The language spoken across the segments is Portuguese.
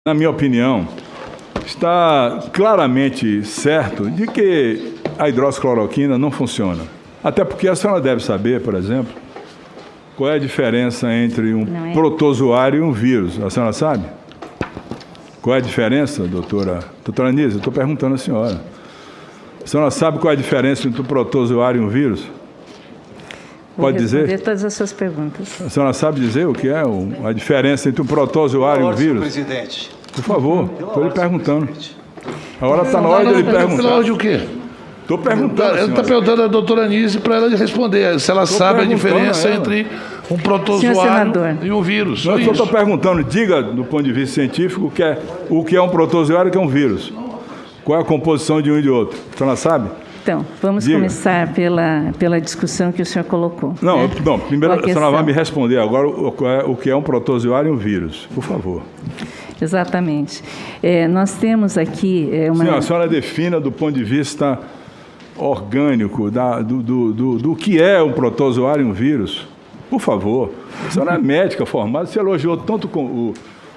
Na minha opinião, está claramente certo de que a hidroxicloroquina não funciona. Até porque a senhora deve saber, por exemplo, qual é a diferença entre um protozoário e um vírus. A senhora sabe? Qual é a diferença, doutora Anísia? Eu estou perguntando à senhora. A senhora sabe qual é a diferença entre um protozoário e um vírus? Pode dizer? Vou responder todas as suas perguntas. A senhora sabe dizer o que é a diferença entre um protozoário e um vírus? Presidente. Por favor, estou lhe perguntando. Agora está na hora de ele perguntar. Pela hora de o quê? Estou perguntando. Ele está perguntando à doutora Anísia para ela responder se ela sabe a diferença entre um protozoário e um vírus. Eu estou perguntando, diga do ponto de vista científico o que é um protozoário e o que é um vírus. Qual é a composição de um e de outro? A senhora sabe? Então, vamos começar pela discussão que o senhor colocou. Não, primeiro a senhora vai me responder agora o que é um protozoário e um vírus, por favor. Exatamente. Nós temos aqui uma... Sim, a senhora defina do ponto de vista orgânico do que é um protozoário e um vírus. Por favor. A senhora é médica formada, você elogiou tanto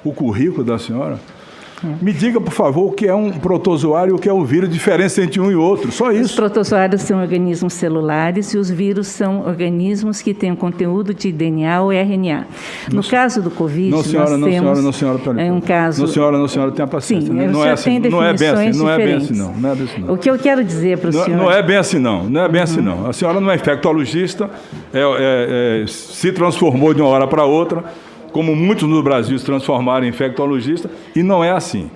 o currículo da senhora. Me diga, por favor, o que é um protozoário e o que é um vírus, diferença entre um e outro, só isso. Os protozoários são organismos celulares e os vírus são organismos que têm conteúdo de DNA ou RNA. No caso do Covid, não, senhora, nós temos não, senhora, um caso... Não, senhora, tenha paciência. Sim, não é assim, não é bem assim, não é bem assim, não. Não é bem assim, não. O que eu quero dizer para o senhor... Não é bem assim, não. Não é bem assim, não. A senhora não é infectologista, se transformou de uma hora para outra, como muitos no Brasil se transformaram em infectologistas, e não é assim.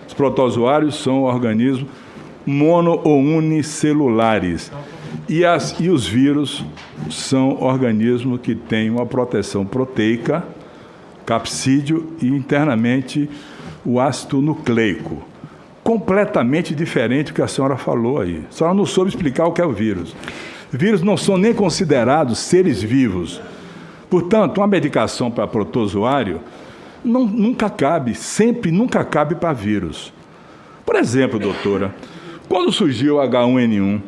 Os protozoários são organismos mono- ou unicelulares. E os vírus são organismos que têm uma proteção proteica, capsídeo e internamente o ácido nucleico. Completamente diferente do que a senhora falou aí. A senhora não soube explicar o que é o vírus. Vírus não são nem considerados seres vivos. Portanto, uma medicação para protozoário nunca cabe para vírus. Por exemplo, doutora, quando surgiu o H1N1,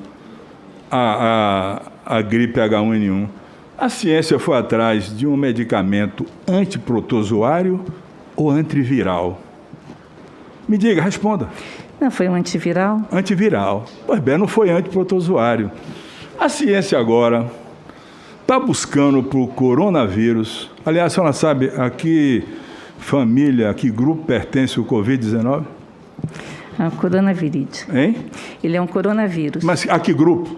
a gripe H1N1, a ciência foi atrás de um medicamento antiprotozoário ou antiviral? Me diga, responda. Não foi um antiviral? Antiviral. Pois bem, não foi antiprotozoário. A ciência agora está buscando para o coronavírus. Aliás, a senhora sabe a que família, a que grupo pertence o Covid-19? A coronavírides. Hein? Ele é um coronavírus. Mas a que grupo?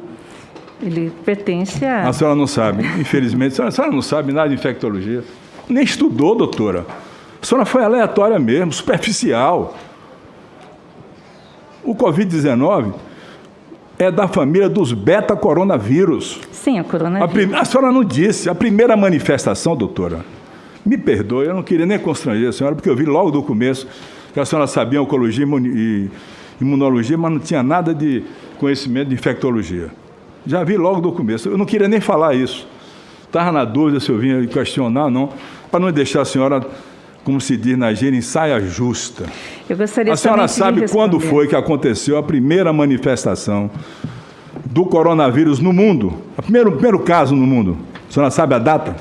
Ele pertence a... A senhora não sabe, infelizmente. A senhora não sabe nada de infectologia. Nem estudou, doutora. A senhora foi aleatória mesmo, superficial. O Covid-19 é da família dos beta-coronavírus. Sim, é coronavírus. A senhora não disse. A primeira manifestação, doutora, me perdoe, eu não queria nem constranger a senhora, porque eu vi logo do começo que a senhora sabia oncologia e imunologia, mas não tinha nada de conhecimento de infectologia. Já vi logo do começo. Eu não queria nem falar isso. Estava na dúvida se eu vinha questionar, não, para não deixar a senhora, como se diz na gíria, em saia justa. Eu gostaria a senhora sabe quando foi que aconteceu a primeira manifestação do coronavírus no mundo? O primeiro caso no mundo. A senhora sabe a data?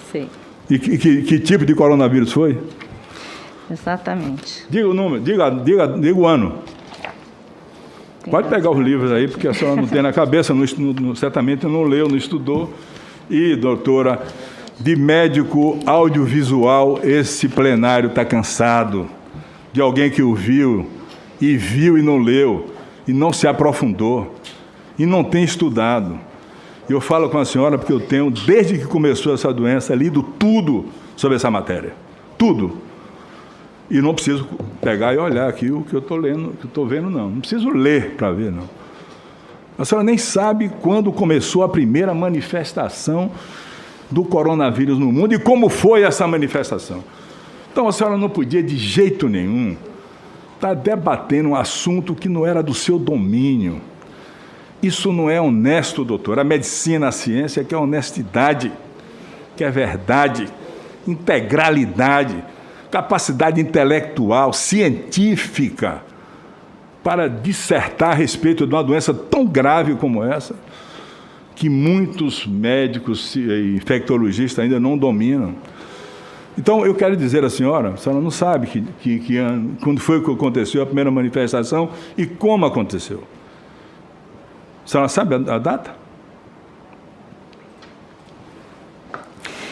Sim. E que tipo de coronavírus foi? Exatamente. Diga o número, diga o ano. Pode pegar os livros aí, porque a senhora não tem na cabeça, certamente não leu, não estudou. E, doutora, de médico audiovisual, esse plenário está cansado. De alguém que o viu e não leu, e não se aprofundou, e não tem estudado. Eu falo com a senhora porque eu tenho, desde que começou essa doença, lido tudo sobre essa matéria. Tudo. E não preciso pegar e olhar aqui o que eu estou lendo, o que eu estou vendo, não. Não preciso ler para ver, não. A senhora nem sabe quando começou a primeira manifestação do coronavírus no mundo e como foi essa manifestação. Então, a senhora não podia, de jeito nenhum, estar debatendo um assunto que não era do seu domínio. Isso não é honesto, doutor. A medicina, a ciência quer honestidade, quer verdade, integralidade, capacidade intelectual, científica, para dissertar a respeito de uma doença tão grave como essa, que muitos médicos e infectologistas ainda não dominam. Então, eu quero dizer à senhora não sabe quando foi que aconteceu a primeira manifestação e como aconteceu. A senhora sabe a data?